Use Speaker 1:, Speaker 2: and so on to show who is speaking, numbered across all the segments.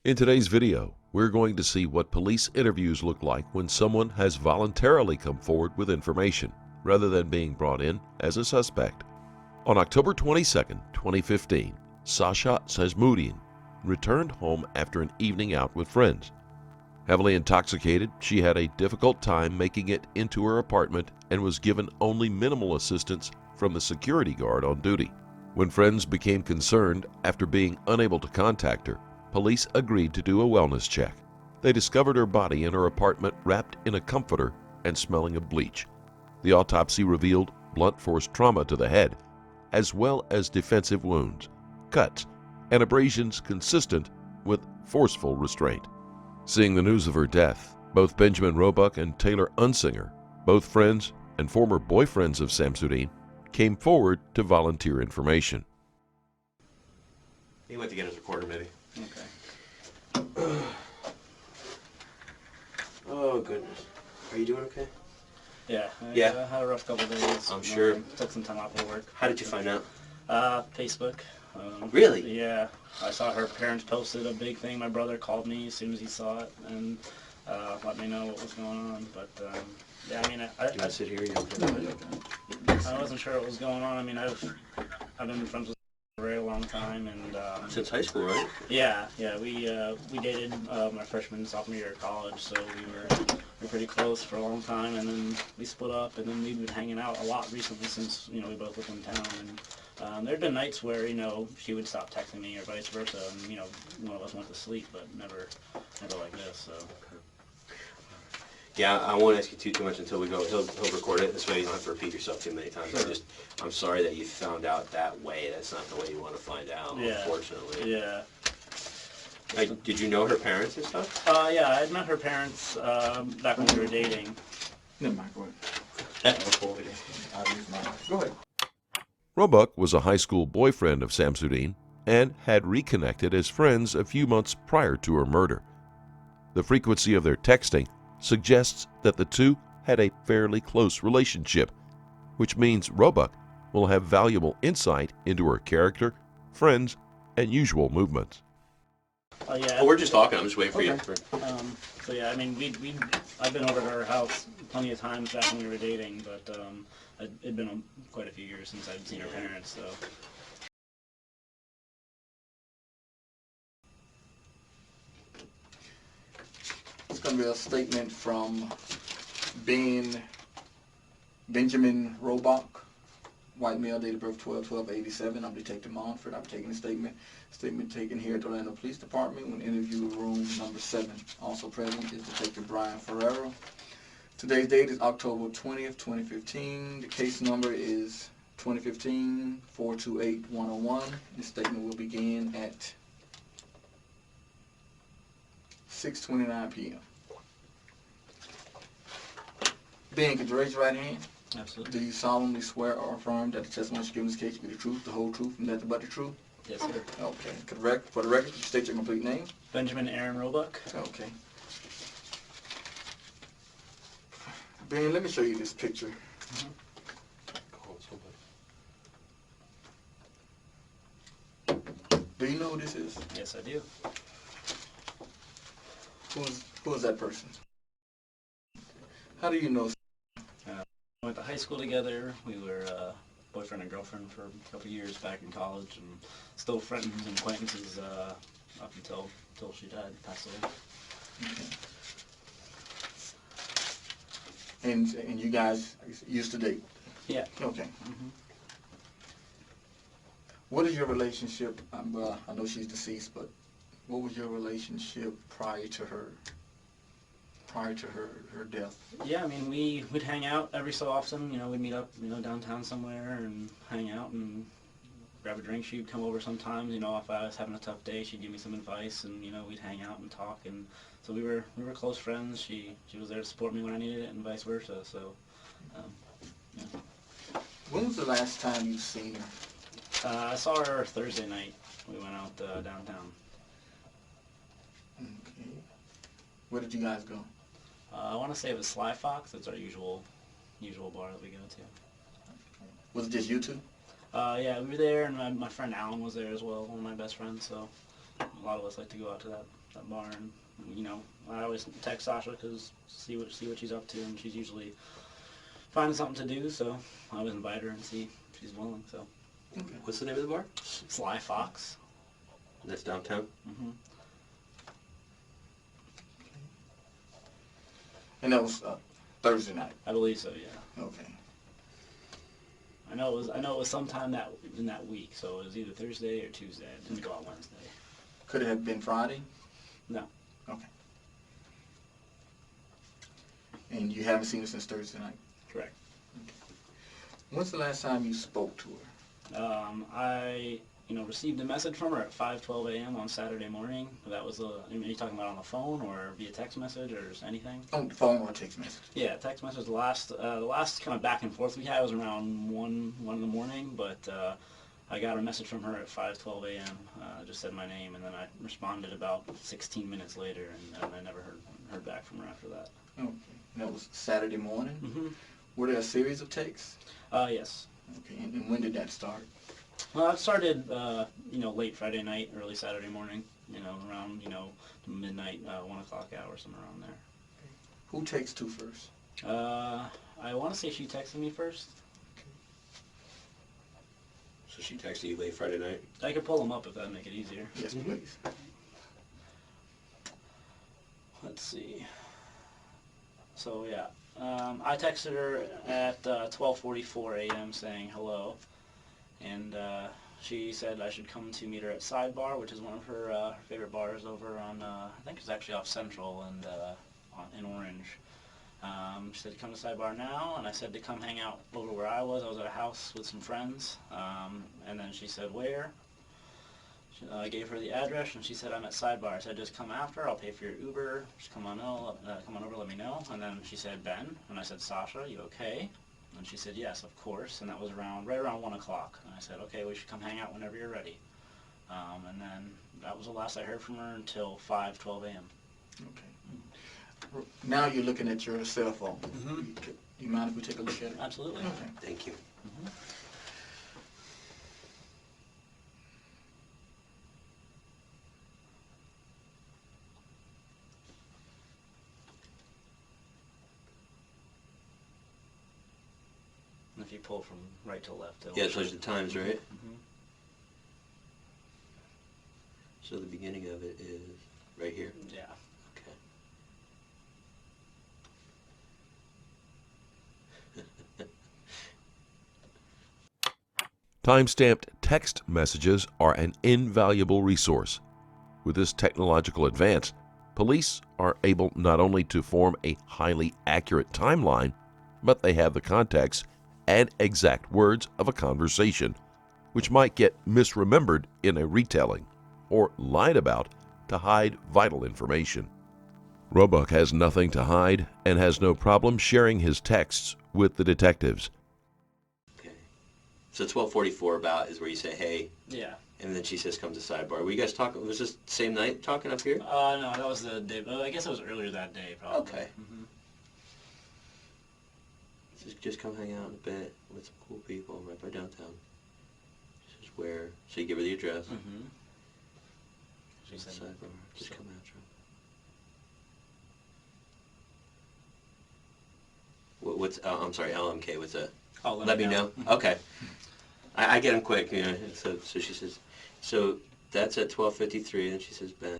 Speaker 1: In today's video, we're going to see what police interviews look like when someone has voluntarily come forward with information, rather than being brought in as a suspect. On October 22, 2015, Sasha Samsudean returned home after an evening out with friends. Heavily intoxicated, she had a difficult time making it into her apartment and was given only minimal assistance from the security guard on duty. When friends became concerned after being unable to contact her, police agreed to do a wellness check. They discovered her body in her apartment wrapped in a comforter and smelling of bleach. The autopsy revealed blunt force trauma to the head, as well as defensive wounds, cuts, and abrasions consistent with forceful restraint. Seeing the news of her death, both Benjamin Roebuck and Taylor Unsinger, both friends and former boyfriends of Samsudean, came forward to volunteer information.
Speaker 2: He went to get his recorder, maybe.
Speaker 3: Okay.
Speaker 2: Oh, goodness. Are you doing okay?
Speaker 3: Yeah.
Speaker 2: Yeah.
Speaker 3: I had a rough couple days.
Speaker 2: I'm sure.
Speaker 3: Took some time off of work.
Speaker 2: How did you find out?
Speaker 3: Facebook.
Speaker 2: Really?
Speaker 3: Yeah. I saw her parents posted a big thing. My brother called me as soon as he saw it and let me know what was going on. But yeah, I mean,
Speaker 2: Do you want to sit here? You okay?
Speaker 3: I wasn't sure what was going on. I mean, I've been friends with her for a very long time, and
Speaker 2: Since high school, right?
Speaker 3: yeah, we dated my freshman and sophomore year of college, so we were pretty close for a long time, and then we split up, and then we've been hanging out a lot recently since we both lived in town, and there'd been nights where she would stop texting me or vice versa, and one of us went to sleep, but never like this. So
Speaker 2: Yeah, I won't ask you too much until we go. He'll record it. This way you don't have to repeat yourself too many times.
Speaker 3: Sure.
Speaker 2: I'm sorry that you found out that way. That's not the way you want to find out,
Speaker 3: Yeah.
Speaker 2: unfortunately.
Speaker 3: Yeah.
Speaker 2: Did you know her parents and stuff?
Speaker 3: Yeah, I had met her parents back when we were dating.
Speaker 4: No, microwave. Go ahead.
Speaker 1: Roebuck was a high school boyfriend of Samsudean and had reconnected as friends a few months prior to her murder. The frequency of their texting suggests that the two had a fairly close relationship, which means Roebuck will have valuable insight into her character, friends, and usual movements.
Speaker 3: Yeah.
Speaker 2: Oh, we're just talking. I'm just waiting for
Speaker 3: Okay.
Speaker 2: you.
Speaker 3: So yeah, I mean, I've been over to her house plenty of times back when we were dating, but it'd been quite a few years since I'd seen her parents, so.
Speaker 4: It's going to be a statement from Benjamin Roebuck, white male, date of birth 12/12/87. I'm Detective Monford. I'm taking a statement. Statement taken here at the Orlando Police Department when interview room number 7. Also present is Detective Brian Ferrero. Today's date is October 20th, 2015. The case number is 2015-428-101. This statement will begin at 6:29 p.m. Ben, could you raise your right hand?
Speaker 3: Absolutely.
Speaker 4: Do you solemnly swear or affirm that the testimony you give in this case will be the truth, the whole truth, and nothing but the truth?
Speaker 3: Yes, sir.
Speaker 4: Okay. For the record, could you state your complete name?
Speaker 3: Benjamin Aaron Roebuck.
Speaker 4: Okay. Ben, let me show you this picture. Do you know who this is?
Speaker 3: Yes, I do.
Speaker 4: Who is that person? How do you know?
Speaker 3: We went to high school together. We were boyfriend and girlfriend for a couple of years back in college, and still friends and acquaintances up until she died, passed away.
Speaker 4: Okay. And you guys used to date?
Speaker 3: Yeah.
Speaker 4: Okay.
Speaker 3: Mm-hmm.
Speaker 4: What is your relationship? Well, I know she's deceased, but what was your relationship prior to her death?
Speaker 3: Yeah, I mean, we'd hang out every so often. We'd meet up, downtown somewhere and hang out and grab a drink. She'd come over sometimes. If I was having a tough day, she'd give me some advice, and we'd hang out and talk. And so we were close friends. She was there to support me when I needed it, and vice versa. So, yeah.
Speaker 4: When was the last time you seen her?
Speaker 3: I saw her Thursday night. We went out downtown.
Speaker 4: Okay. Where did you guys go?
Speaker 3: I want to say it was Sly Fox. That's our usual bar that we go to.
Speaker 4: Was it just you two?
Speaker 3: Yeah, we were there, and my friend Alan was there as well, one of my best friends. So A lot of us like to go out to that bar, and you know, I always text Sasha because see what she's up to, and she's usually finding something to do. So I always invite her and see if she's willing. So
Speaker 4: Okay.
Speaker 2: What's the name of the bar?
Speaker 3: Sly Fox.
Speaker 2: That's downtown.
Speaker 3: Mm-hmm.
Speaker 4: And that was Thursday night.
Speaker 3: I believe so. Yeah.
Speaker 4: Okay.
Speaker 3: I know it was sometime in that week. So it was either Thursday or Tuesday. I didn't go out Wednesday.
Speaker 4: Could it have been Friday?
Speaker 3: No.
Speaker 4: Okay. And you haven't seen her since Thursday night?
Speaker 3: Correct.
Speaker 4: When's the last time you spoke to her?
Speaker 3: I received a message from her at 5:12 a.m. on Saturday morning. That was are you talking about on the phone or via text message or anything?
Speaker 4: On the phone or text message?
Speaker 3: Yeah, text message. The last kind of back and forth we had was around 1 in the morning, but I got a message from her at 5:12 a.m. Just said my name, and then I responded about 16 minutes later, and I never heard back from her after that.
Speaker 4: Okay. And that was Saturday morning?
Speaker 3: Mm-hmm.
Speaker 4: Were there a series of texts?
Speaker 3: Yes.
Speaker 4: Okay. And when did that start?
Speaker 3: Well, it started, late Friday night, early Saturday morning, around, midnight, 1 o'clock hour, somewhere around there.
Speaker 4: Who texts who first?
Speaker 3: I want to say she texted me first.
Speaker 2: So she texted you late Friday night?
Speaker 3: I could pull them up if that'd make it easier.
Speaker 4: Yes, please.
Speaker 3: Let's see. So, yeah. I texted her at 12:44 a.m. saying hello. And she said I should come to meet her at Sidebar, which is one of her favorite bars over on, I think it's actually off Central and in Orange. She said to come to Sidebar now, and I said to come hang out over where I was. I was at a house with some friends, and then she said where. I gave her the address, and she said I'm at Sidebar. I said just come after. I'll pay for your Uber. Just come on over, let me know. And then she said Ben, and I said Sasha, you okay? And she said, yes, of course, and that was right around 1 o'clock. And I said, okay, we should come hang out whenever you're ready. And then that was the last I heard from her until 5:12 a.m.
Speaker 4: Okay. Now you're looking at your cell phone.
Speaker 3: Mm-hmm.
Speaker 4: You mind if we take a look at it?
Speaker 3: Absolutely.
Speaker 4: Okay.
Speaker 2: Thank you.
Speaker 3: Mm-hmm. And if you pull from right to left, it'll
Speaker 2: Yeah, it shows the times, right?
Speaker 3: Mm-hmm.
Speaker 2: So the beginning of it is right here.
Speaker 3: Yeah.
Speaker 2: Okay.
Speaker 1: Time-stamped text messages are an invaluable resource. With this technological advance, police are able not only to form a highly accurate timeline, but they have the context and exact words of a conversation, which might get misremembered in a retelling or lied about to hide vital information. Roebuck has nothing to hide and has no problem sharing his texts with the detectives.
Speaker 2: Okay. So 12:44 about is where you say hey,
Speaker 3: Yeah.
Speaker 2: and then she says come to Sidebar. Were you guys talking? Was this the same night talking up here?
Speaker 3: No, that was the day. I guess it was earlier that day, probably.
Speaker 2: Okay.
Speaker 3: Mm-hmm.
Speaker 2: Just come hang out in a bit with some cool people right by downtown. She says where? So you give her the address.
Speaker 3: Mm-hmm. She said
Speaker 2: Sidebar. Just
Speaker 3: so.
Speaker 2: come after him. What's I'm sorry, LMK. What's that?
Speaker 3: Oh,
Speaker 2: Let me know. Okay. I get them quick, you know. So she says, so that's at 12:53, and she says Ben.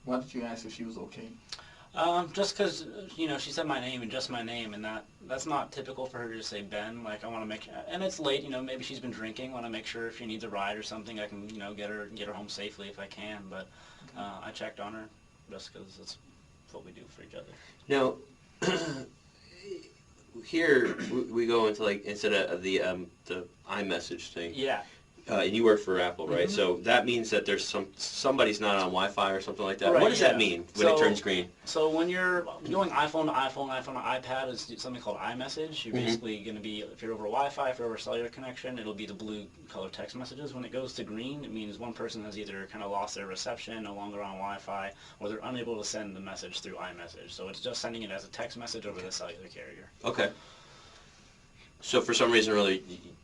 Speaker 4: Why did you ask if she was okay?
Speaker 3: Just because, she said my name and just my name, and that's not typical for her to just say Ben. Like, I want to make, and it's late, maybe she's been drinking. Want to make sure if she needs a ride or something, I can, get her home safely if I can. But I checked on her just because it's what we do for each other.
Speaker 2: Now, here we go into like instead of the iMessage thing.
Speaker 3: Yeah.
Speaker 2: And you work for Apple, right?
Speaker 3: Mm-hmm.
Speaker 2: So that means that there's somebody's not on Wi-Fi or something like that.
Speaker 3: Right,
Speaker 2: What does
Speaker 3: yeah.
Speaker 2: that mean when it turns green?
Speaker 3: So when you're going iPhone to iPhone to iPad, is something called iMessage. You're basically going to be, if you're over Wi-Fi, if you're over a cellular connection, it'll be the blue color text messages. When it goes to green, it means one person has either kind of lost their reception, no longer on Wi-Fi, or they're unable to send the message through iMessage. So it's just sending it as a text message over the cellular carrier.
Speaker 2: Okay. So for some reason or other,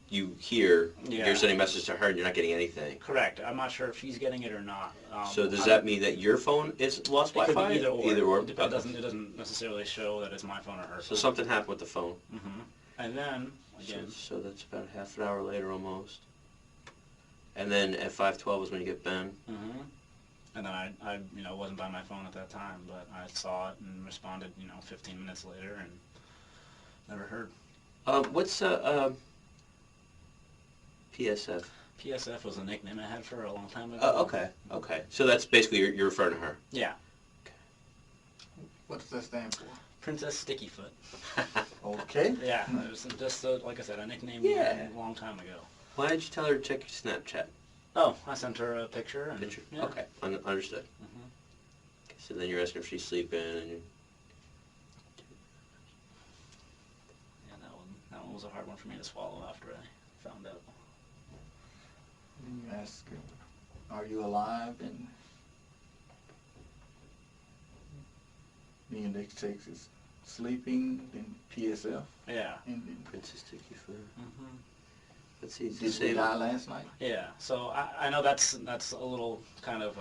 Speaker 2: you hear,
Speaker 3: Yeah.
Speaker 2: you're sending messages to her and you're not getting anything.
Speaker 3: Correct. I'm not sure if she's getting it or not.
Speaker 2: So does that mean that your phone is lost
Speaker 3: It could
Speaker 2: Wi-Fi?
Speaker 3: be either or.
Speaker 2: Either or?
Speaker 3: It doesn't necessarily show that it's my phone or her
Speaker 2: So
Speaker 3: phone.
Speaker 2: something happened with the phone.
Speaker 3: And then, again,
Speaker 2: So that's about half an hour later almost. And then at 5:12 is when you get Ben.
Speaker 3: and then I wasn't by my phone at that time, but I saw it and responded, 15 minutes later and never heard.
Speaker 2: What's PSF?
Speaker 3: PSF was a nickname I had for a long time ago.
Speaker 2: Okay. So that's basically you're referring to her.
Speaker 3: Yeah.
Speaker 4: What does that stand for?
Speaker 3: Princess Stickyfoot.
Speaker 4: Okay.
Speaker 3: Yeah, it was just, like I said, a nickname
Speaker 2: Yeah.
Speaker 3: a long time ago.
Speaker 2: Why did you tell her to check your Snapchat?
Speaker 3: Oh, I sent her a picture. And,
Speaker 2: Picture?
Speaker 3: Yeah.
Speaker 2: Okay, understood. Okay, so then you're asking if she's sleeping and you...
Speaker 3: Yeah, that one was a hard one for me to swallow after I found out.
Speaker 4: You ask her, are you alive? And the index takes is sleeping, then PSF,
Speaker 3: Yeah.
Speaker 4: and then
Speaker 2: Princess Stickyfoot.
Speaker 3: Mm-hmm.
Speaker 2: Let's see,
Speaker 4: did she die last night?
Speaker 3: Yeah. So I know that's a little kind of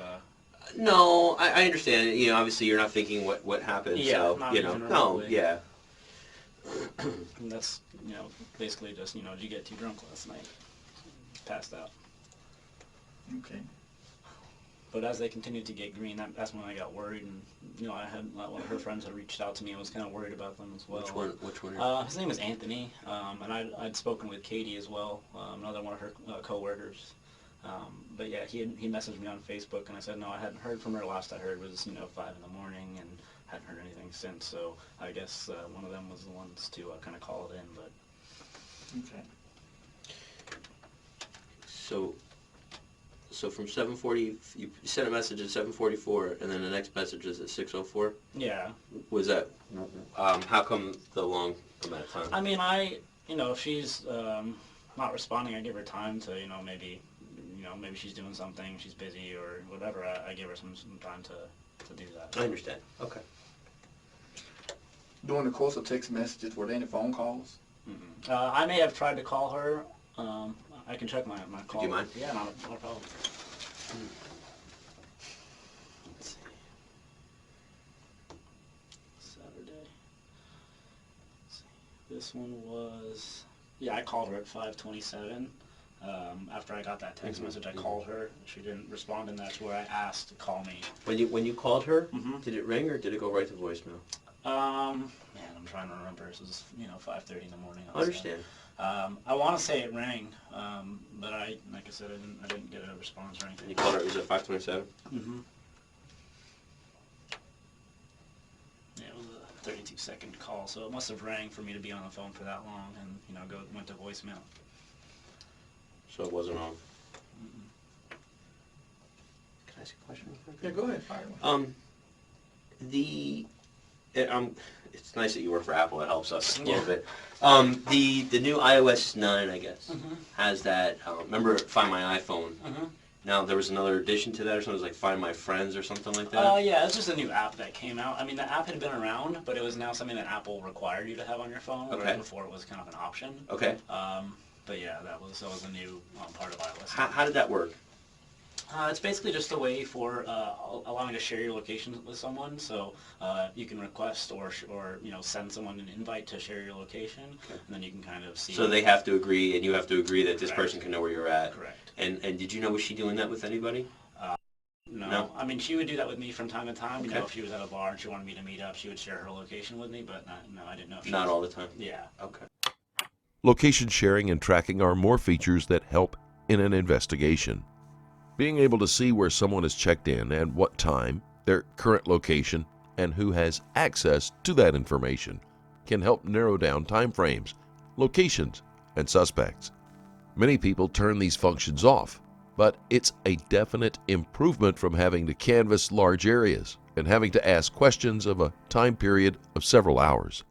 Speaker 2: No, I understand. Obviously you're not thinking what happened,
Speaker 3: Yeah,
Speaker 2: so,
Speaker 3: not even
Speaker 2: no,
Speaker 3: remotely.
Speaker 2: yeah.
Speaker 3: and that's basically just did you get too drunk last night? Passed out.
Speaker 4: Okay.
Speaker 3: But as they continued to get green, that's when I got worried, and I had one of her friends had reached out to me and was kind of worried about them as well.
Speaker 2: Which one?
Speaker 3: His name was Anthony, and I'd spoken with Katie as well, another one of her coworkers. But yeah, he messaged me on Facebook, and I said no, I hadn't heard from her. Last I heard was 5 in the morning, and hadn't heard anything since. So I guess one of them was the ones to kind of call it in. But
Speaker 4: Okay.
Speaker 2: So from 7:40, you sent a message at 7:44, and then the next message is at 6:04.
Speaker 3: yeah,
Speaker 2: Was that? How come the long amount of time?
Speaker 3: I mean, if she's not responding, I give her time to, maybe she's doing something, she's busy or whatever. I give her some time to do that.
Speaker 2: I understand. Okay.
Speaker 4: During the course of text messages, were there any phone calls?
Speaker 3: I may have tried to call her. I can check my call.
Speaker 2: Do you mind?
Speaker 3: Yeah, not a problem. Let's see. Saturday. Let's see. This one was, I called her at 5:27. After I got that text message, I called her. She didn't respond, and that's where I asked to call me.
Speaker 2: When you called her, did it ring or did it go right to voicemail?
Speaker 3: Man, I'm trying to remember. This was 5:30 in the morning.
Speaker 2: I understand.
Speaker 3: I want to say it rang, but like I said, I didn't get a response or anything.
Speaker 2: You called her. It was at 5:27.
Speaker 3: Yeah, it was a 32-second call, so it must have rang for me to be on the phone for that long, and went to voicemail.
Speaker 2: So it wasn't on. Can I ask a question?
Speaker 4: Yeah, go ahead. Fire away.
Speaker 2: It's nice that you work for Apple. It helps us a little bit. The new iOS 9, I guess, has that. Remember, Find My iPhone. Now there was another addition to that, or something. It was like Find My Friends or something like that.
Speaker 3: Yeah, it's just a new app that came out. I mean, the app had been around, but it was now something that Apple required you to have on your phone.
Speaker 2: Okay.
Speaker 3: Whereas before it was kind of an option.
Speaker 2: Okay.
Speaker 3: But yeah, that was a new part of iOS.
Speaker 2: How did that work?
Speaker 3: It's basically just a way for allowing to share your location with someone. So you can request or send someone an invite to share your location, and then you can kind of see.
Speaker 2: So they have to agree, and you have to agree that this
Speaker 3: Correct.
Speaker 2: person can know where you're at.
Speaker 3: Correct.
Speaker 2: And did you know, was she doing that with anybody?
Speaker 3: No. I mean, she would do that with me from time to time.
Speaker 2: Okay.
Speaker 3: If she was at a bar and she wanted me to meet up, she would share her location with me. But no, I didn't know. If she
Speaker 2: Not
Speaker 3: was,
Speaker 2: all the time.
Speaker 3: Yeah.
Speaker 2: Okay.
Speaker 1: Location sharing and tracking are more features that help in an investigation. Being able to see where someone is checked in and what time, their current location, and who has access to that information can help narrow down time frames, locations, and suspects. Many people turn these functions off, but it's a definite improvement from having to canvass large areas and having to ask questions of a time period of several hours.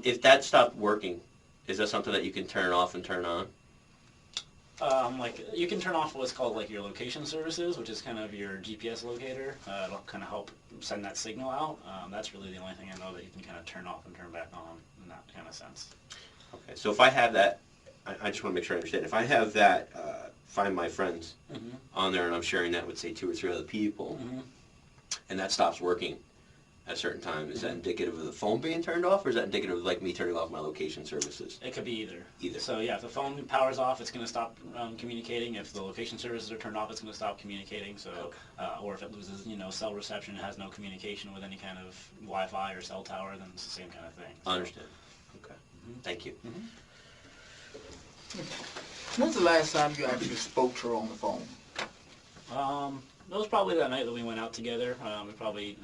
Speaker 2: If that stopped working, is that something that you can turn off and turn on?
Speaker 3: You can turn off what's called your location services, which is kind of your GPS locator. It'll kind of help send that signal out. That's really the only thing I know that you can kind of turn off and turn back on in that kind of sense.
Speaker 2: Okay, so if I have that, I just want to make sure I understand. If I have that, find my friends on there, and I'm sharing that with, say, 2 or 3 other people, and that stops working at a certain time, is that indicative of the phone being turned off, or is that indicative of like me turning off my location services?
Speaker 3: It could be either.
Speaker 2: Either.
Speaker 3: So yeah, if the phone powers off, it's going to stop communicating. If the location services are turned off, it's going to stop communicating. So, or if it loses, cell reception, it has no communication with any kind of Wi-Fi or cell tower, then it's the same kind of thing. So,
Speaker 2: I understand. Okay. Thank you.
Speaker 4: When's the last time you actually spoke to her on the phone?
Speaker 3: It was probably that night that we went out together. We probably,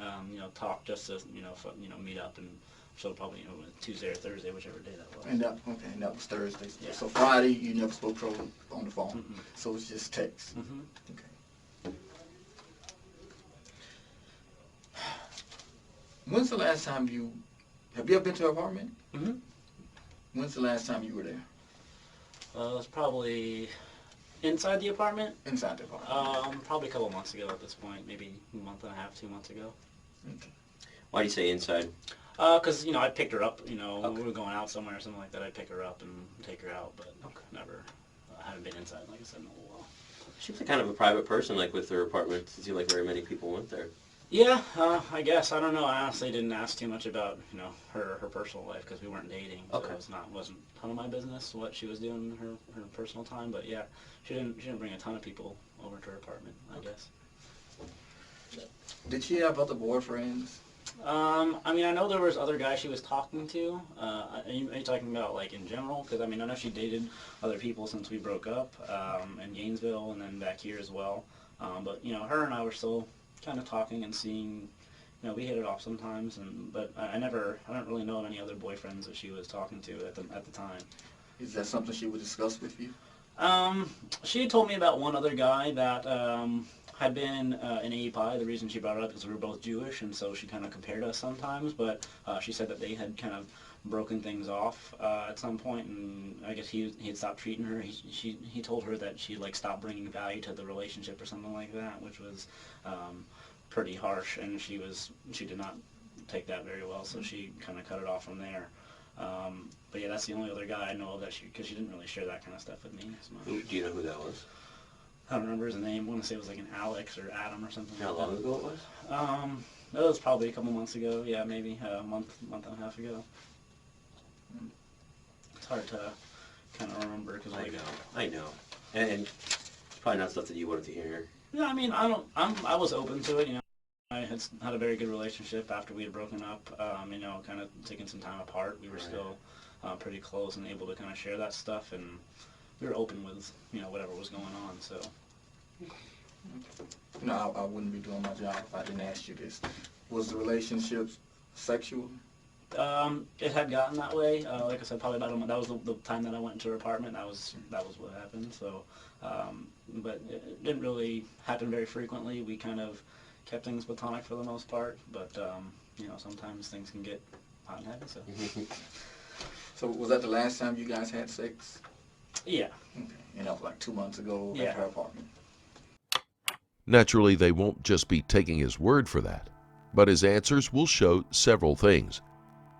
Speaker 3: talked just to, meet up, and so probably, Tuesday or Thursday, whichever day that was.
Speaker 4: And that was Thursday.
Speaker 3: Yeah.
Speaker 4: So Friday, you never spoke to her on the phone. So it's just text. Okay. When's the last time have you ever been to her apartment? When's the last time you were there?
Speaker 3: It was probably inside the apartment.
Speaker 4: Inside the apartment.
Speaker 3: Probably a couple months ago at this point, maybe a month and a half, 2 months ago.
Speaker 4: Okay.
Speaker 2: Why do you say inside?
Speaker 3: Because, I picked her up, when we were going out somewhere or something like that, I'd pick her up and take her out, but never, I haven't been inside, like I said, in a little while.
Speaker 2: She was kind of a private person, like with her apartment. It seemed like very many people went there.
Speaker 3: Yeah, I guess. I don't know. I honestly didn't ask too much about, her personal life because we weren't dating. So
Speaker 2: Okay.
Speaker 3: it wasn't a ton of my business what she was doing in her personal time. But yeah, she didn't bring a ton of people over to her apartment, I guess.
Speaker 4: Did she have other boyfriends?
Speaker 3: I know there was other guys she was talking to. Are you talking about like in general? Because I know she dated other people since we broke up in Gainesville and then back here as well. But her and I were still kind of talking and seeing. We hit it off sometimes, but I don't really know of any other boyfriends that she was talking to at the time.
Speaker 4: Is that something she would discuss with you?
Speaker 3: She had told me about one other guy that had been in API. The reason she brought it up is we were both Jewish, and so she kind of compared us sometimes, but she said that they had kind of broken things off at some point, and I guess he had stopped treating her. He told her that she stopped bringing value to the relationship or something like that, which was pretty harsh, and she did not take that very well, so she kind of cut it off from there. But yeah, that's the only other guy I know of because she didn't really share that kind of stuff with me as much.
Speaker 2: Do you know who that was?
Speaker 3: I don't remember his name. I want to say it was like an Alex or Adam or something.
Speaker 2: How long ago it was?
Speaker 3: That was probably a couple months ago. Yeah, maybe a month and a half ago. It's hard to kind of remember because
Speaker 2: I know, and it's probably not stuff that you wanted to hear.
Speaker 3: Yeah, I was open to it. I had a very good relationship after we had broken up. Kind of taking some time apart. We were still pretty close and able to kind of share that stuff, and we were open with whatever was going on. So.
Speaker 4: No, I wouldn't be doing my job if I didn't ask you this. Was the relationship sexual?
Speaker 3: It had gotten that way. Like I said, probably about a month. That was the time that I went into her apartment. That was what happened. So, but it didn't really happen very frequently. We kind of kept things platonic for the most part. But sometimes things can get hot and heavy. So.
Speaker 4: So was that the last time you guys had sex?
Speaker 3: Yeah.
Speaker 4: Okay. And that was like 2 months ago
Speaker 3: Yeah.
Speaker 4: at her apartment.
Speaker 1: Naturally, they won't just be taking his word for that, but his answers will show several things.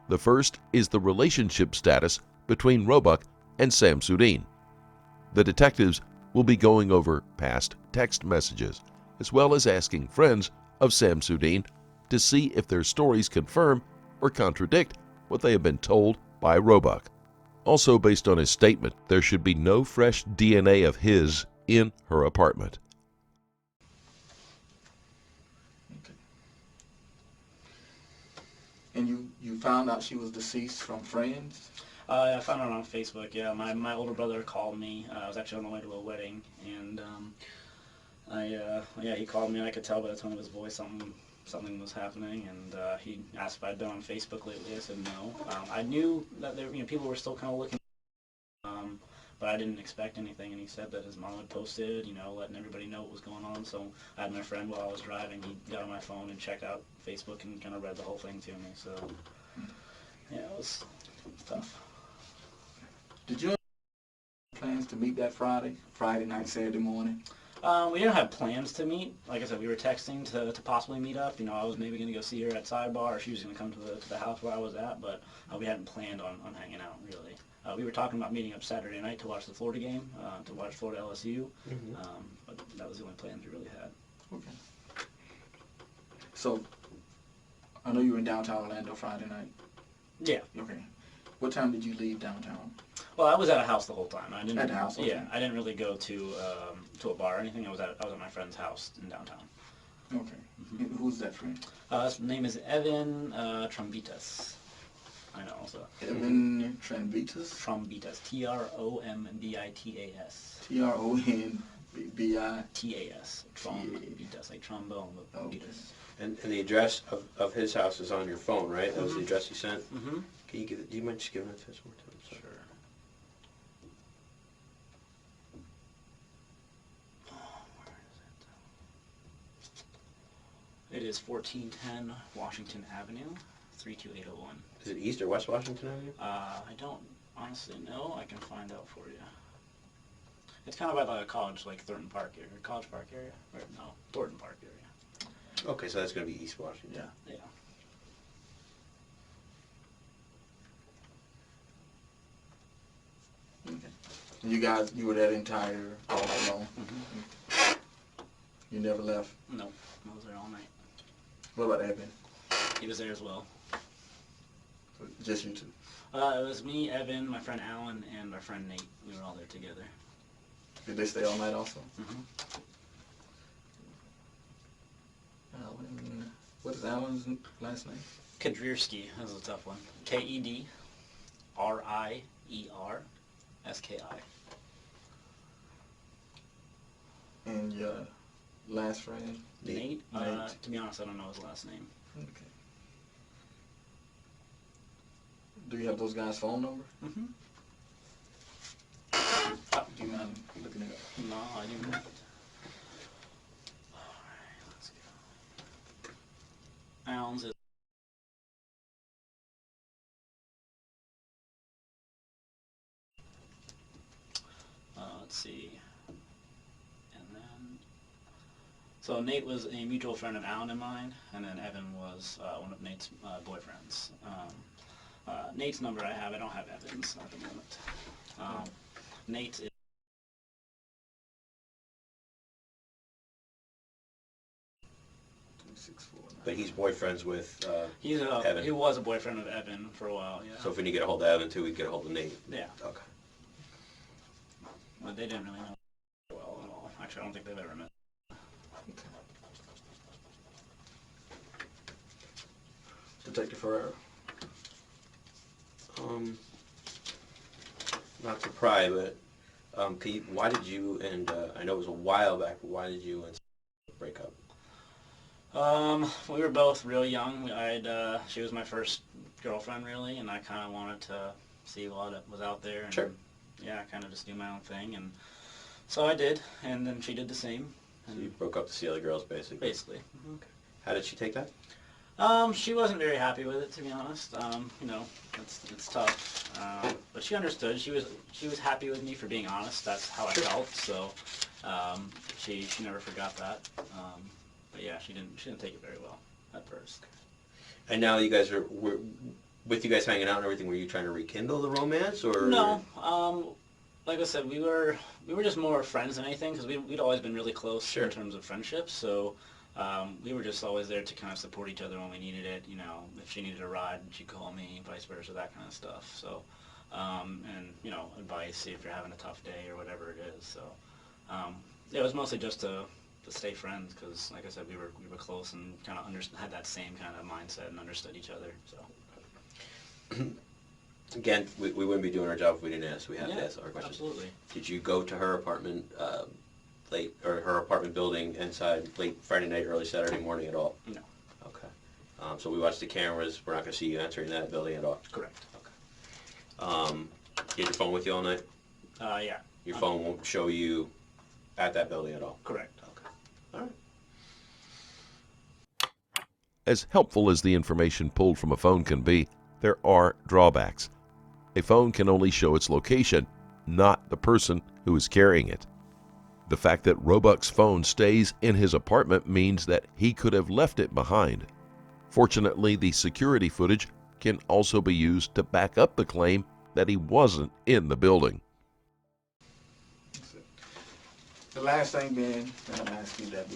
Speaker 1: The first is the relationship status between Roebuck and Samsudean. The detectives will be going over past text messages, as well as asking friends of Samsudean to see if their stories confirm or contradict what they have been told by Roebuck. Also, based on his statement, there should be no fresh DNA of his in her apartment.
Speaker 4: Okay. And you found out she was deceased from friends?
Speaker 3: I found out on Facebook. Yeah, my older brother called me. I was actually on the way to a wedding, and he called me. And I could tell by the tone of his voice something was happening, and he asked if I'd been on Facebook lately. I said no. I knew that people were still kind of looking, but I didn't expect anything. And he said that his mom had posted, letting everybody know what was going on. So I had my friend while I was driving. He got on my phone and checked out Facebook and kind of read the whole thing to me. So yeah, it was tough.
Speaker 4: Did you have plans to meet that Friday night, Saturday morning?
Speaker 3: We didn't have plans to meet. Like I said, we were texting to possibly meet up. I was maybe going to go see her at Sidebar, or she was going to come to the house where I was at, but we hadn't planned on hanging out, really. We were talking about meeting up Saturday night to watch the Florida game, to watch Florida LSU, but that was the only plans we really had.
Speaker 4: Okay. So, I know you were in downtown Orlando Friday night.
Speaker 3: Yeah.
Speaker 4: Okay. What time did you leave downtown?
Speaker 3: Well, I was at a house the whole time. I didn't.
Speaker 4: At the house, okay.
Speaker 3: Yeah, I didn't really go to a bar or anything. I was at my friend's house in downtown.
Speaker 4: Okay. Who's that friend?
Speaker 3: His name is Evan Trombitas. I know also.
Speaker 4: Evan Trombitas?
Speaker 3: Trombitas. Trombitas.
Speaker 4: Trombitas.
Speaker 3: Trombitas, like trombone, but
Speaker 4: Okay.
Speaker 3: Trombitas.
Speaker 2: And the address of his house is on your phone, right? That was the address you sent?
Speaker 3: Mm-hmm.
Speaker 2: Can you give it, do you mind just giving it to us one more time? Sorry.
Speaker 3: Sure. It is 1410 Washington Avenue, 32801.
Speaker 2: Is it East or West Washington Avenue?
Speaker 3: I don't honestly know. I can find out for you. It's kind of by the college, like Thornton Park area, College Park area, or no, Thornton Park area.
Speaker 2: Okay, so that's going to be East Washington.
Speaker 3: Yeah.
Speaker 4: Okay. You were that entire all night long?
Speaker 3: Mm-hmm.
Speaker 4: You never left?
Speaker 3: Nope, I was there all night.
Speaker 4: What about Evan?
Speaker 3: He was there as well.
Speaker 4: Just you two?
Speaker 3: It was me, Evan, my friend Alan, and our friend Nate. We were all there together.
Speaker 4: Did they stay all night also?
Speaker 3: Mm-hmm.
Speaker 4: Alan. What is Alan's last name?
Speaker 3: Kedrierski, that was a tough one. Kedrierski.
Speaker 4: And your last friend?
Speaker 3: Nate?
Speaker 4: Nate.
Speaker 3: To be honest, I don't know his last name.
Speaker 4: Okay. Do you have those guys' phone number?
Speaker 3: Mm-hmm.
Speaker 4: Do you mind looking it up?
Speaker 3: No, I do not. Alright, let's go. Alan's is let's see. And then so Nate was a mutual friend of Alan and mine, and then Evan was one of Nate's boyfriends. Nate's number I have. I don't have Evan's at the moment. Nate's is
Speaker 4: 264.
Speaker 2: But he's boyfriends with Evan.
Speaker 3: He was a boyfriend of Evan for a while. Yeah.
Speaker 2: So if we need to get a hold of Evan too, we can get a hold of Nate.
Speaker 3: Yeah.
Speaker 2: Okay.
Speaker 3: But they didn't really know well at all. Actually, I don't think they've ever met.
Speaker 4: Detective Ferreira.
Speaker 2: Not to pry, but why did you and I know it was a while back, but why did you and break up?
Speaker 3: We were both real young. She was my first girlfriend, really, and I kind of wanted to see what was out there. And,
Speaker 2: Sure.
Speaker 3: Yeah, kind of just do my own thing, and so I did, and then she did the same.
Speaker 2: So you broke up to see other girls, basically.
Speaker 3: Basically.
Speaker 2: Okay. How did she take that?
Speaker 3: She wasn't very happy with it, to be honest. You know, it's tough. But she understood. She was happy with me for being honest. That's how I felt. So she never forgot that. But yeah, she didn't take it very well at first.
Speaker 2: And now you guys were with you guys hanging out and everything. Were you trying to rekindle the romance, or
Speaker 3: No. Like I said, we were just more friends than anything, because we'd always been really close in terms of friendship. So. We were just always there to kind of support each other when we needed it. You know, if she needed a ride, she'd call me, vice versa, that kind of stuff. So, and you know, advice, see if you're having a tough day or whatever it is. So, it was mostly just to stay friends, because, like I said, we were close and kind of had that same kind of mindset and understood each other. So.
Speaker 2: Again, we wouldn't be doing our job if we didn't ask. We have to ask our questions.
Speaker 3: Absolutely.
Speaker 2: Did you go to her apartment late, or her apartment building inside late Friday night, early Saturday morning at all?
Speaker 3: No.
Speaker 2: Okay. So we watched the cameras. We're not going to see you entering that building at all?
Speaker 3: Correct.
Speaker 2: Okay. You had your phone with you all night?
Speaker 3: Yeah.
Speaker 2: Your phone won't show you at that building at all?
Speaker 3: Correct.
Speaker 2: Okay. All right.
Speaker 1: As helpful as the information pulled from a phone can be, there are drawbacks. A phone can only show its location, not the person who is carrying it. The fact that Roebuck's phone stays in his apartment means that he could have left it behind. Fortunately, the security footage can also be used to back up the claim that he wasn't in the building.
Speaker 4: The last thing, Ben, that I'm asking that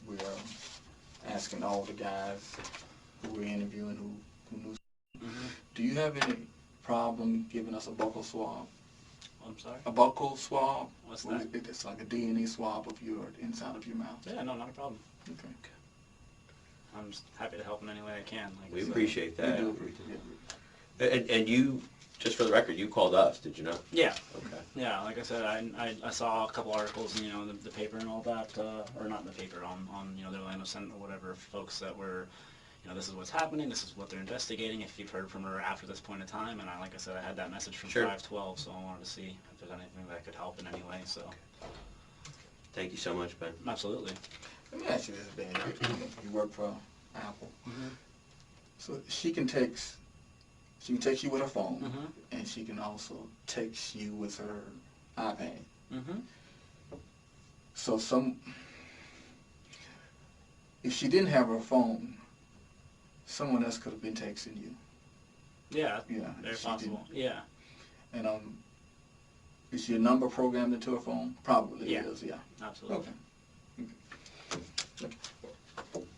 Speaker 4: we are asking all the guys who we're interviewing who knew. Do you have any problem giving us a buccal swab?
Speaker 3: I'm sorry?
Speaker 4: A buccal swab?
Speaker 3: What's that?
Speaker 4: It's like a DNA swab of your inside of your mouth.
Speaker 3: Yeah, no, not a problem.
Speaker 4: Okay.
Speaker 3: I'm just happy to help in any way I can. Like
Speaker 2: We
Speaker 3: I said.
Speaker 2: appreciate that.
Speaker 4: We do appreciate it.
Speaker 2: And you, just for the record, you called us, did you not?
Speaker 3: Yeah.
Speaker 2: Okay.
Speaker 3: Yeah, like I said, I saw a couple articles, you know, in the paper and all that, or not in the paper, on you know, the Orlando Senate or whatever, folks that were, you know, this is what's happening, this is what they're investigating, if you've heard from her after this point in time, and like I said, I had that message from
Speaker 2: Sure.
Speaker 3: 512, so I wanted to see if there's anything that could help in any way, so.
Speaker 2: Thank you so much, Ben.
Speaker 3: Absolutely.
Speaker 4: Let me ask you this, Ben. You work for Apple.
Speaker 3: Mm-hmm.
Speaker 4: So she can text you with her phone,
Speaker 3: Mm-hmm.
Speaker 4: and she can also text you with her iPad.
Speaker 3: Mm-hmm.
Speaker 4: So if she didn't have her phone, someone else could have been texting you.
Speaker 3: Yeah,
Speaker 4: Yeah,
Speaker 3: very
Speaker 4: she
Speaker 3: possible. Yeah.
Speaker 4: And is your number programmed into her phone? Probably
Speaker 3: Yeah.
Speaker 4: is, yeah.
Speaker 3: Absolutely.
Speaker 4: Okay.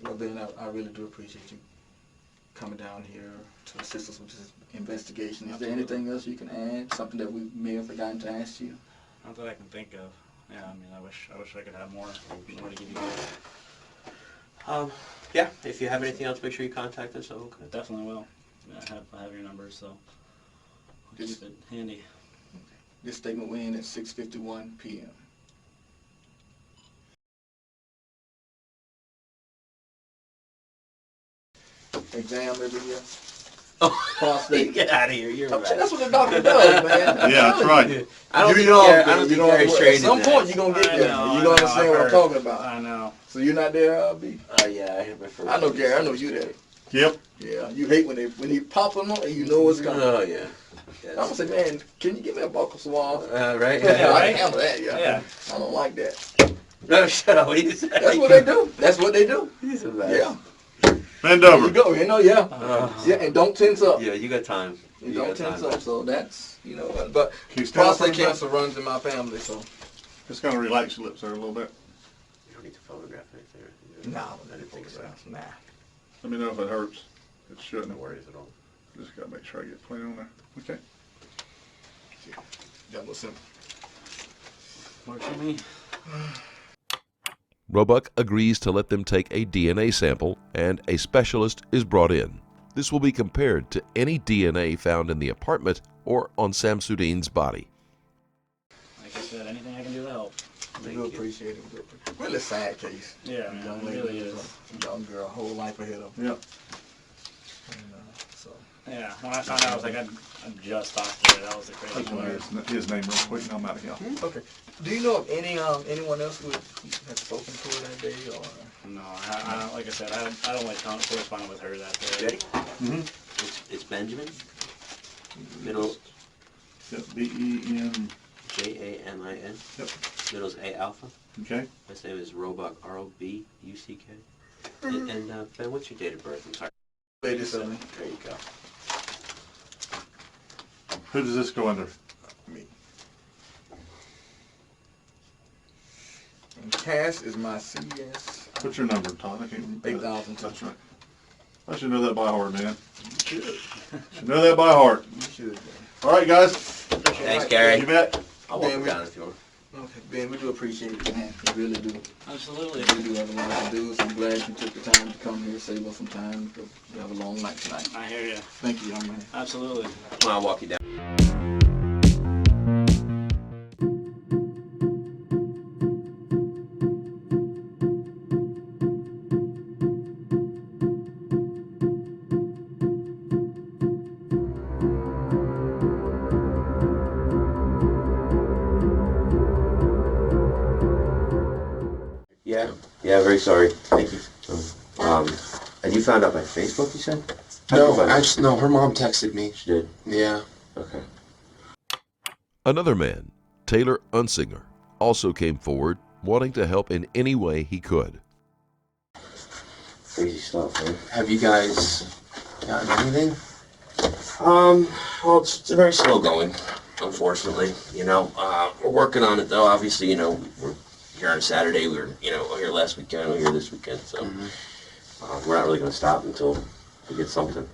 Speaker 4: Well, Ben, I really do appreciate you coming down here to assist us with this investigation. Is there anything else you can add? Something that we may have forgotten to ask you?
Speaker 3: Not that I can think of. Yeah, I mean, I wish I could have more to give you guys.
Speaker 2: Yeah, if you have anything else, make sure you contact us. Okay.
Speaker 3: Definitely will. Yeah, I have your number, so I'll keep it handy.
Speaker 4: This statement will end at 6:51 p.m. Exam every year. Prostate.
Speaker 2: Get out of here. You're right.
Speaker 4: That's what the doctor does, man.
Speaker 5: Yeah, that's right.
Speaker 2: I don't
Speaker 4: You
Speaker 2: think
Speaker 4: know,
Speaker 2: Gary- I
Speaker 4: man,
Speaker 2: don't
Speaker 4: you
Speaker 2: think
Speaker 4: know,
Speaker 2: Gary's trained
Speaker 4: at some
Speaker 2: in
Speaker 4: point
Speaker 2: that.
Speaker 4: you're going to get there.
Speaker 3: I
Speaker 4: You're
Speaker 3: know,
Speaker 4: going to understand
Speaker 3: I've
Speaker 4: what I'm
Speaker 3: heard.
Speaker 4: talking about.
Speaker 3: I know.
Speaker 4: So you're not there, B?
Speaker 2: Yeah, I hit my first.
Speaker 4: I know Gary. I know you there.
Speaker 5: Yep.
Speaker 4: Yeah, you hate when he pop them on and you know it's coming.
Speaker 2: Oh, yeah.
Speaker 4: I'm going to say, man, can you give me a buckle swab?
Speaker 2: Right?
Speaker 4: Yeah, I
Speaker 3: right.
Speaker 4: can handle that, yeah.
Speaker 3: Yeah.
Speaker 4: I don't like that.
Speaker 2: No, shut up. What do you say?
Speaker 4: That's what they do. That's what they do.
Speaker 2: He's a mess.
Speaker 4: Yeah.
Speaker 5: Bend
Speaker 4: There
Speaker 5: over.
Speaker 4: you go. You know, yeah. Yeah, and don't tense up.
Speaker 2: Yeah, you got time.
Speaker 4: And
Speaker 2: You
Speaker 4: don't
Speaker 2: got
Speaker 4: tense
Speaker 2: time.
Speaker 4: up. So that's, you know, but
Speaker 5: Can you stand up for
Speaker 4: prostate
Speaker 5: a minute?
Speaker 4: cancer runs in my family, so.
Speaker 5: Just kind of relax your lips there a little bit.
Speaker 2: You don't need to photograph anything.
Speaker 4: Nah,
Speaker 2: I didn't think so.
Speaker 4: Nah.
Speaker 5: Let me know if it hurts. It
Speaker 2: No
Speaker 5: shouldn't.
Speaker 2: worries at all.
Speaker 5: Just gotta make sure I get clean on there. Okay.
Speaker 4: That was simple.
Speaker 3: Works for me.
Speaker 1: Roebuck agrees to let them take a DNA sample, and a specialist is brought in. This will be compared to any DNA found in the apartment or on Samsudean's body.
Speaker 3: Like I said, anything I can do to help.
Speaker 4: We do appreciate it. Really sad case.
Speaker 3: Yeah, man,
Speaker 4: Young
Speaker 3: it
Speaker 4: lady,
Speaker 3: really is.
Speaker 4: young girl, whole life ahead of her.
Speaker 5: Yep.
Speaker 4: And, so.
Speaker 3: Yeah, when I found out, I was like, I just talked to her. That was the
Speaker 5: I
Speaker 3: crazy
Speaker 5: just want
Speaker 3: part.
Speaker 5: his name real quick and I'm out of here.
Speaker 4: Okay. Do you know of anyone else who had spoken to her that day, or?
Speaker 3: No, I don't, like I said, I don't like corresponding with her that day.
Speaker 2: Ready?
Speaker 5: Mm-hmm.
Speaker 2: It's Benjamin. Middle
Speaker 5: Yep. B-E-N.
Speaker 2: Jamin.
Speaker 5: Yep.
Speaker 2: Middle's A Alpha.
Speaker 5: Okay.
Speaker 2: Last name is Roebuck. Robuck. And Ben, what's your date of birth? I'm sorry.
Speaker 4: 87.
Speaker 2: There you go.
Speaker 5: Who does this go under?
Speaker 4: Me. And Cass is my CS.
Speaker 5: What's your number, Todd? I can't remember.
Speaker 4: 8,002.
Speaker 5: That's right. I should know that by heart, man.
Speaker 4: You should.
Speaker 5: Should know that by heart.
Speaker 4: You should.
Speaker 5: All right, guys.
Speaker 2: Thanks, Gary.
Speaker 5: You bet.
Speaker 2: I'll walk
Speaker 4: Ben,
Speaker 2: him down if you want.
Speaker 4: Okay, Ben, we do appreciate it, man. We really do.
Speaker 3: Absolutely.
Speaker 4: We do have a lot to do, so I'm glad you took the time to come here, save us some time, because we have a long night tonight.
Speaker 3: I hear you.
Speaker 4: Thank you, young man.
Speaker 3: Absolutely.
Speaker 2: Come on, I'll walk you down. Yeah, very sorry. Thank you. And you found out by Facebook, you said? How'd you
Speaker 6: No,
Speaker 2: find out?
Speaker 6: actually, no. Her mom texted me.
Speaker 2: She did?
Speaker 6: Yeah.
Speaker 2: Okay.
Speaker 1: Another man, Taylor Unsinger, also came forward wanting to help in any way he could.
Speaker 2: Crazy stuff, man.
Speaker 6: Have you guys gotten anything?
Speaker 2: Well, it's very slow going, unfortunately. We're working on it though. Obviously, we're here on a Saturday. We were, here last weekend. We're here this weekend. So we're not really going to stop until we get something.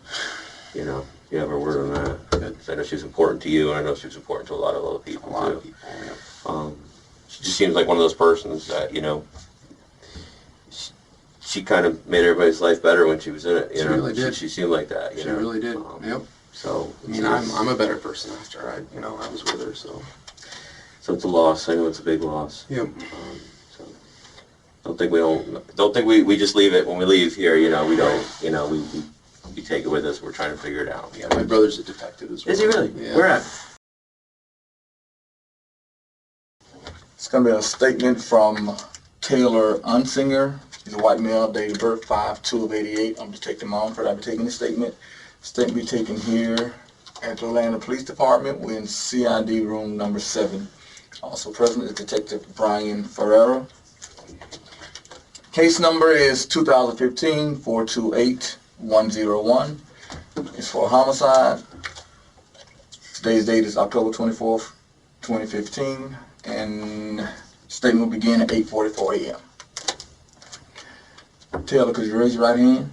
Speaker 2: You have our word on that.
Speaker 6: Good.
Speaker 2: I know she was important to you, and I know she was important to a lot of other people too.
Speaker 6: Yeah.
Speaker 2: She just seems like one of those persons that she kind of made everybody's life better when she was in it.
Speaker 6: She really did.
Speaker 2: She seemed like that.
Speaker 6: She really did. Yep.
Speaker 2: So
Speaker 6: I mean, I'm a better person after I was with her. So
Speaker 2: it's a loss. I know it's a big loss.
Speaker 6: yep.
Speaker 2: So don't think we just leave it when we leave here. We don't. We take it with us. We're trying to figure it out.
Speaker 6: Yeah, my brother's a detective as well.
Speaker 2: Is he really?
Speaker 6: Yeah.
Speaker 2: Where at?
Speaker 4: It's going to be a statement from Taylor Unsinger. He's a white male, date of birth 5/2/88. I'm Detective Mumford. I'll be taking the statement. Statement be taken here at the Atlanta Police Department. We're in CID room number 7. Also present is Detective Brian Ferreira. Case number is 2015-428-101. It's for a homicide. Today's date is October 24th, 2015, and statement will begin at 8:44 a.m. Taylor, could you raise your right hand?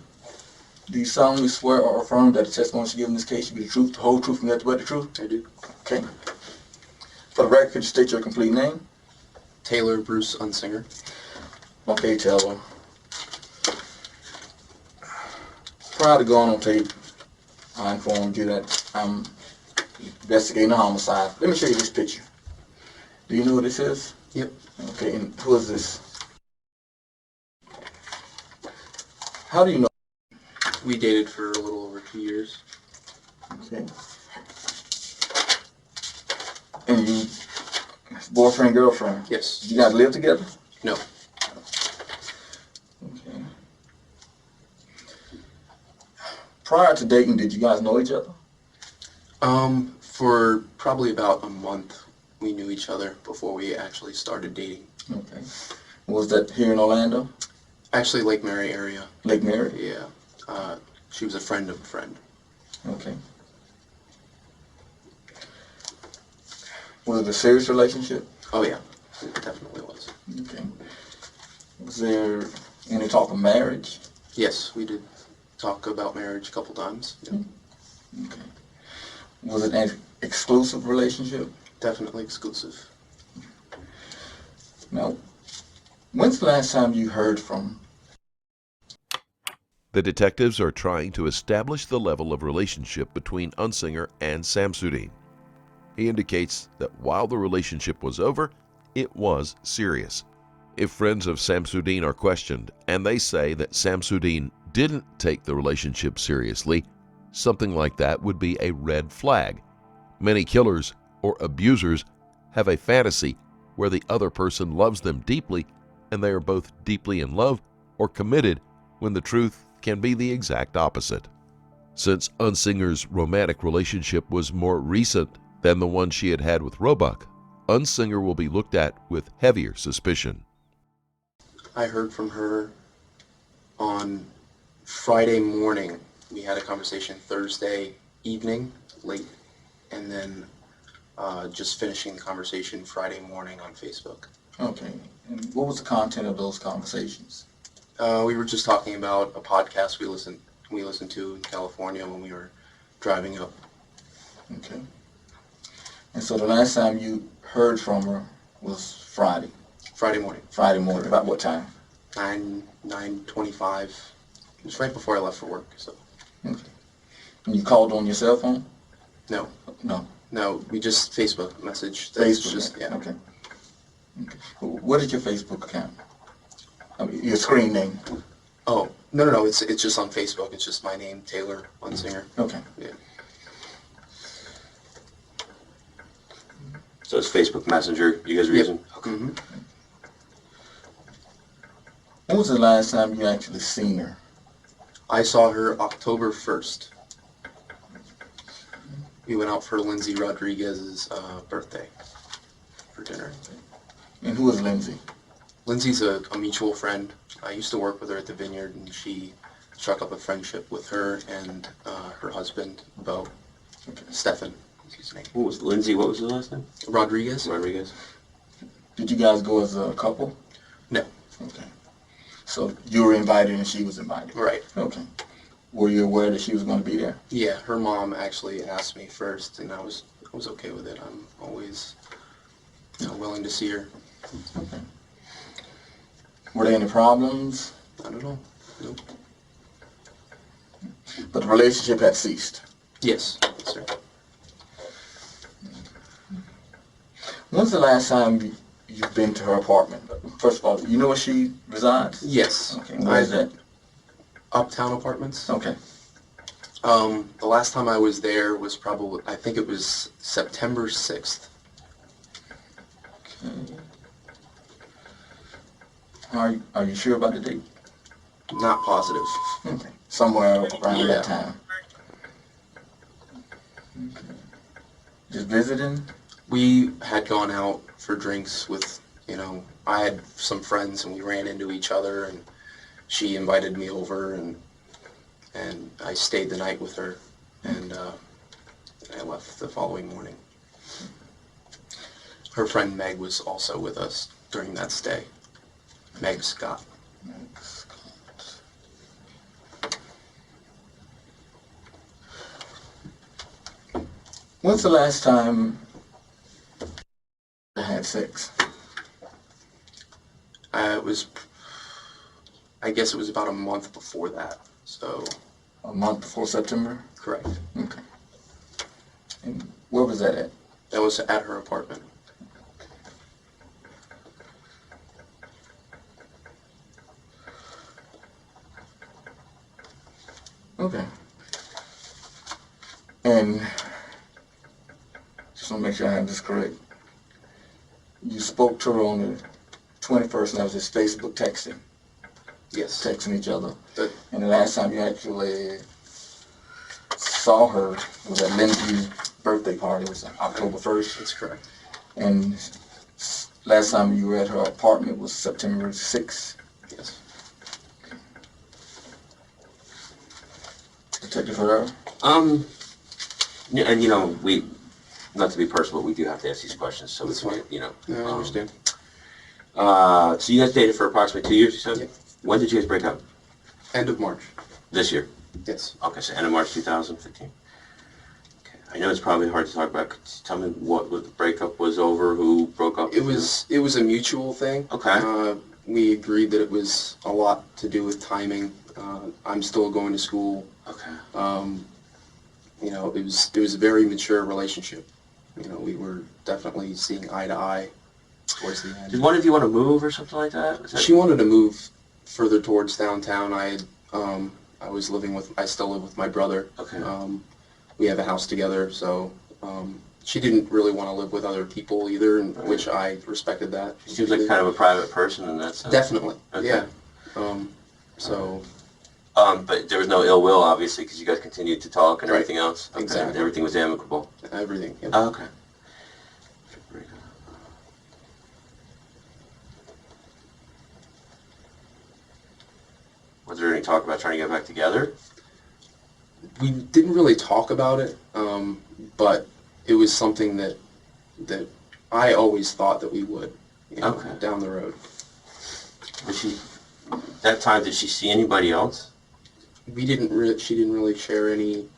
Speaker 4: Do you solemnly swear or affirm that the testimony you give in this case should be the truth, the whole truth, and nothing but the truth?
Speaker 6: I do.
Speaker 4: Okay. For the record, could you state your complete name?
Speaker 6: Taylor Bruce Unsinger.
Speaker 4: Okay, Taylor. Prior to going on tape, I informed you that I'm investigating a homicide. Let me show you this picture. Do you know what this is?
Speaker 6: Yep.
Speaker 4: Okay, and who is this? How do you know?
Speaker 6: We dated for a little over 2 years.
Speaker 4: Okay. And you, boyfriend, girlfriend?
Speaker 6: Yes.
Speaker 4: Did you guys live together?
Speaker 6: No.
Speaker 4: Okay. Prior to dating, did you guys know each other?
Speaker 6: For probably about a month, we knew each other before we actually started dating.
Speaker 4: Okay. Was that here in Orlando?
Speaker 6: Actually, Lake Mary area.
Speaker 4: Lake Mary?
Speaker 6: Yeah. She was a friend of a friend.
Speaker 4: Okay. Was it a serious relationship?
Speaker 6: Oh yeah, it definitely was.
Speaker 4: Okay. Was there any talk of marriage?
Speaker 6: Yes, we did talk about marriage a couple times. Yeah.
Speaker 4: Okay. Was it an exclusive relationship?
Speaker 6: Definitely exclusive.
Speaker 4: Now, when's the last time you heard from?
Speaker 1: The detectives are trying to establish the level of relationship between Unsinger and Samsudean. He indicates that while the relationship was over, it was serious. If friends of Samsudean are questioned and they say that Samsudean didn't take the relationship seriously, something like that would be a red flag. Many killers or abusers have a fantasy where the other person loves them deeply and they are both deeply in love or committed, when the truth can be the exact opposite. Since Unsinger's romantic relationship was more recent than the one she had had with Roebuck, Unsinger will be looked at with heavier suspicion.
Speaker 6: I heard from her on Friday morning. We had a conversation Thursday evening, late, and then just finishing the conversation Friday morning on Facebook.
Speaker 4: Okay. And what was the content of those conversations?
Speaker 6: We were just talking about a podcast we listened to in California when we were driving up.
Speaker 4: Okay. And so the last time you heard from her was Friday?
Speaker 6: Friday morning.
Speaker 4: Friday morning. About what time?
Speaker 6: 9:25. It was right before I left for work. So
Speaker 4: Okay. And you called on your cell phone?
Speaker 6: no,
Speaker 4: No.
Speaker 6: we just Facebook messaged.
Speaker 4: Facebook?
Speaker 6: Just, yeah.
Speaker 4: Okay. Okay. What is your Facebook account? I mean, your screen name?
Speaker 6: Oh no. It's just on Facebook. It's just my name, Taylor Unsinger.
Speaker 4: Okay.
Speaker 6: Yeah.
Speaker 2: So it's Facebook Messenger you guys are using?
Speaker 6: Mm-hmm.
Speaker 4: When was the last time you actually seen her?
Speaker 6: I saw her October 1st. We went out for Lindsay Rodriguez's birthday for dinner.
Speaker 4: And who is Lindsay?
Speaker 6: Lindsay's a mutual friend. I used to work with her at the Vineyard, and she struck up a friendship with her and her husband, Bo. Stefan is his name.
Speaker 2: What was Lindsay? What was his last name?
Speaker 6: Rodriguez?
Speaker 2: Rodriguez.
Speaker 4: Did you guys go as a couple?
Speaker 6: No.
Speaker 4: Okay. So you were invited and she was invited?
Speaker 6: Right.
Speaker 4: Okay. Were you aware that she was going to be there?
Speaker 6: Yeah, her mom actually asked me first, and I was okay with it. I'm always willing to see her.
Speaker 4: Okay. Were there any problems?
Speaker 6: I don't know. Nope.
Speaker 4: But the relationship had ceased.
Speaker 6: Yes, sir.
Speaker 4: When's the last time you've been to her apartment? First of all, you know where she resides?
Speaker 6: Yes.
Speaker 4: Okay. Where is that?
Speaker 6: Uptown Apartments.
Speaker 4: Okay.
Speaker 6: The last time I was there was probably, I think it was September 6th.
Speaker 4: Okay. Are you sure about the date?
Speaker 6: Not positive.
Speaker 4: Okay. Somewhere around
Speaker 6: Yeah.
Speaker 4: that time. Okay. Just visiting?
Speaker 6: We had gone out for drinks with, I had some friends and we ran into each other, and she invited me over, and I stayed the night with her, and I left the following morning. Her friend Meg was also with us during that stay. Meg Scott.
Speaker 4: When's the last time you had sex?
Speaker 6: I guess it was about a month before that, so.
Speaker 4: A month before September?
Speaker 6: Correct.
Speaker 4: Okay. And where was that at?
Speaker 6: That was at her apartment.
Speaker 4: Okay. And just want to make sure I have this correct. You spoke to her on the 21st, and that was just Facebook texting.
Speaker 6: Yes.
Speaker 4: Texting each other.
Speaker 6: But
Speaker 4: And the last time you actually saw her was at Lindsay's birthday party. It was October 1st.
Speaker 6: that's correct.
Speaker 4: And last time you were at her apartment was September 6th.
Speaker 6: Yes.
Speaker 4: Detective Herrera?
Speaker 2: Yeah, and we, not to be personal, but we do have to ask these questions, so
Speaker 6: That's
Speaker 2: it's,
Speaker 6: fine. Yeah, I understand.
Speaker 2: So you guys dated for approximately 2 years, you said?
Speaker 6: Yep.
Speaker 2: When did you guys break up?
Speaker 6: End of March.
Speaker 2: This year?
Speaker 6: Yes.
Speaker 2: Okay, so end of March 2015. Okay. I know it's probably hard to talk about. Could you tell me what the breakup was over, who broke up?
Speaker 6: It was a mutual thing.
Speaker 2: Okay.
Speaker 6: We agreed that it was a lot to do with timing. I'm still going to school.
Speaker 2: Okay.
Speaker 6: It was a very mature relationship. We were definitely seeing eye to eye towards the end.
Speaker 2: Did one of you want to move or something like that?
Speaker 6: She wanted to move further towards downtown. I still live with my brother.
Speaker 2: Okay.
Speaker 6: We have a house together, so she didn't really want to live with other people either, and which I respected that.
Speaker 2: She seems like kind of a private person in that sense.
Speaker 6: Definitely.
Speaker 2: Okay.
Speaker 6: Yeah. So.
Speaker 2: But there was no ill will, obviously, because you guys continued to talk and
Speaker 6: Right.
Speaker 2: everything else. Okay.
Speaker 6: Exactly.
Speaker 2: Everything was amicable.
Speaker 6: Everything. Yep.
Speaker 2: Oh, okay. Was there any talk about trying to get back together?
Speaker 6: We didn't really talk about it, but it was something that I always thought that we would,
Speaker 2: Okay.
Speaker 6: down the road.
Speaker 2: That time, did she see anybody else?
Speaker 6: She didn't really share any,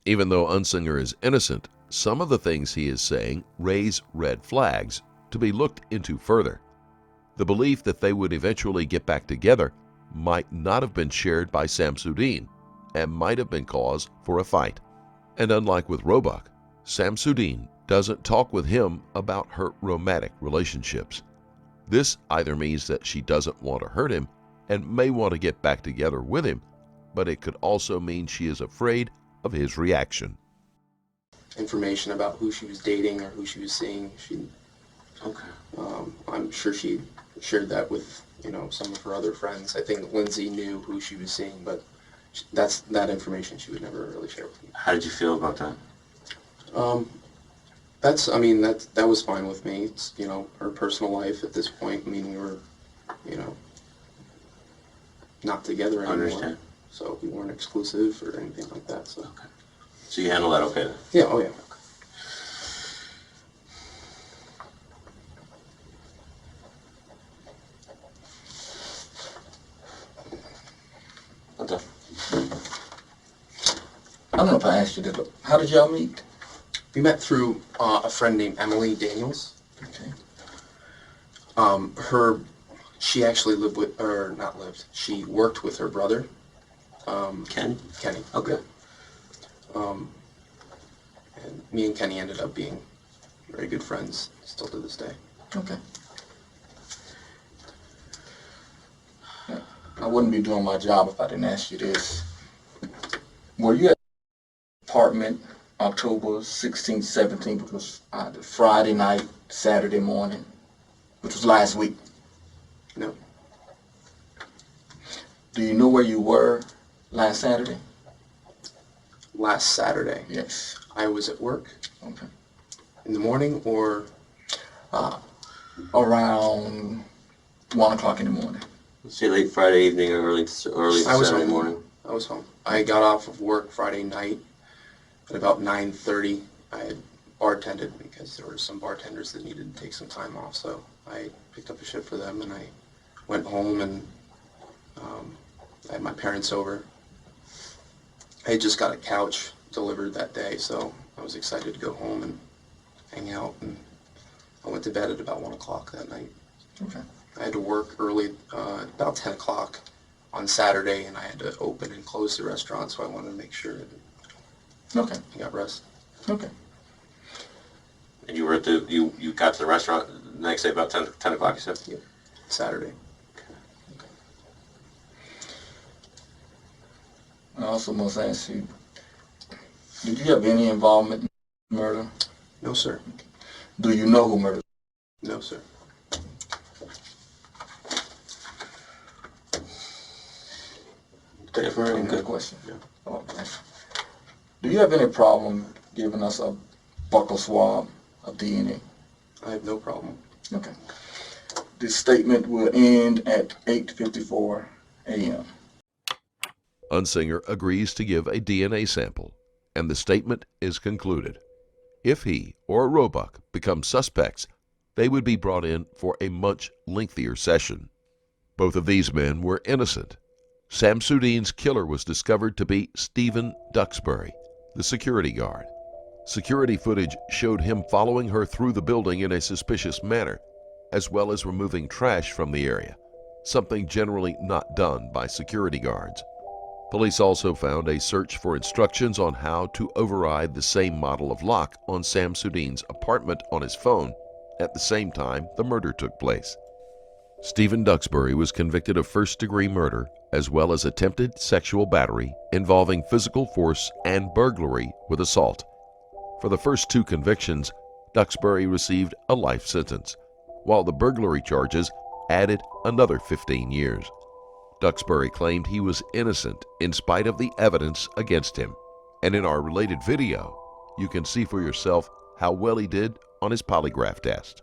Speaker 1: Even though Unsinger is innocent, some of the things he is saying raise red flags to be looked into further. The belief that they would eventually get back together might not have been shared by Samsudean and might have been cause for a fight. And unlike with Roebuck, Samsudean doesn't talk with him about her romantic relationships. This either means that she doesn't want to hurt him and may want to get back together with him, but it could also mean she is afraid of his reaction.
Speaker 6: information about who she was dating or who she was seeing.
Speaker 2: Okay.
Speaker 6: I'm sure she shared that with, some of her other friends. I think Lindsay knew who she was seeing, but that information she would never really share with me.
Speaker 2: How did you feel about that?
Speaker 6: That was fine with me. It's, her personal life at this point. We were, not together anymore.
Speaker 2: Understand.
Speaker 6: So we weren't exclusive or anything like that. So.
Speaker 2: Okay. So you handle that okay then?
Speaker 6: Yeah, oh yeah.
Speaker 2: Okay.
Speaker 4: I don't know if I asked you this, but how did y'all meet?
Speaker 6: We met through a friend named Emily Daniels.
Speaker 4: Okay.
Speaker 6: She actually lived with, or not lived, she worked with her brother.
Speaker 2: Ken?
Speaker 6: Kenny.
Speaker 2: Okay.
Speaker 6: And me and Kenny ended up being very good friends, still to this day.
Speaker 4: Okay. I wouldn't be doing my job if I didn't ask you this. Were you at the apartment October 16th, 17th, which was the Friday night, Saturday morning, which was last week?
Speaker 6: No.
Speaker 4: Do you know where you were last Saturday?
Speaker 6: Last Saturday,
Speaker 4: Yes.
Speaker 6: I was at work
Speaker 4: Okay.
Speaker 6: in the morning, or
Speaker 4: Around 1 o'clock in the morning.
Speaker 2: Let's say late Friday evening or early
Speaker 6: I was
Speaker 2: Saturday
Speaker 6: home.
Speaker 2: morning.
Speaker 6: I was home. I got off of work Friday night at about 9:30. I had bartended because there were some bartenders that needed to take some time off, so I picked up a shift for them, and I went home, and I had my parents over. I had just got a couch delivered that day, so I was excited to go home and hang out, and I went to bed at about 1 o'clock that night.
Speaker 4: Okay.
Speaker 6: I had to work early, about 10 o'clock on Saturday, and I had to open and close the restaurant, so I wanted to make sure that
Speaker 4: Okay.
Speaker 6: I got rest.
Speaker 4: Okay.
Speaker 2: And you were at you got to the restaurant the next day about 10 o'clock, you said?
Speaker 6: Yeah. Saturday.
Speaker 4: I also must ask you, did you have any involvement in murder?
Speaker 6: No, sir.
Speaker 4: Do you know who murdered?
Speaker 6: No, sir.
Speaker 4: Take it for any
Speaker 2: Okay.
Speaker 4: good question.
Speaker 6: Yeah.
Speaker 4: Okay. Do you have any problem giving us a buccal swab of DNA?
Speaker 6: I have no problem.
Speaker 4: Okay. This statement will end at 8:54 a.m.
Speaker 1: Unsinger agrees to give a DNA sample, and the statement is concluded. If he or Roebuck become suspects, they would be brought in for a much lengthier session. Both of these men were innocent. Samsudean's killer was discovered to be Stephen Duxbury, the security guard. Security footage showed him following her through the building in a suspicious manner, as well as removing trash from the area, something generally not done by security guards. Police also found a search for instructions on how to override the same model of lock on Samsudean's apartment on his phone at the same time the murder took place. Stephen Duxbury was convicted of first-degree murder as well as attempted sexual battery involving physical force and burglary with assault. For the first two convictions, Duxbury received a life sentence, while the burglary charges added another 15 years. Duxbury claimed he was innocent in spite of the evidence against him, and in our related video, you can see for yourself how well he did on his polygraph test.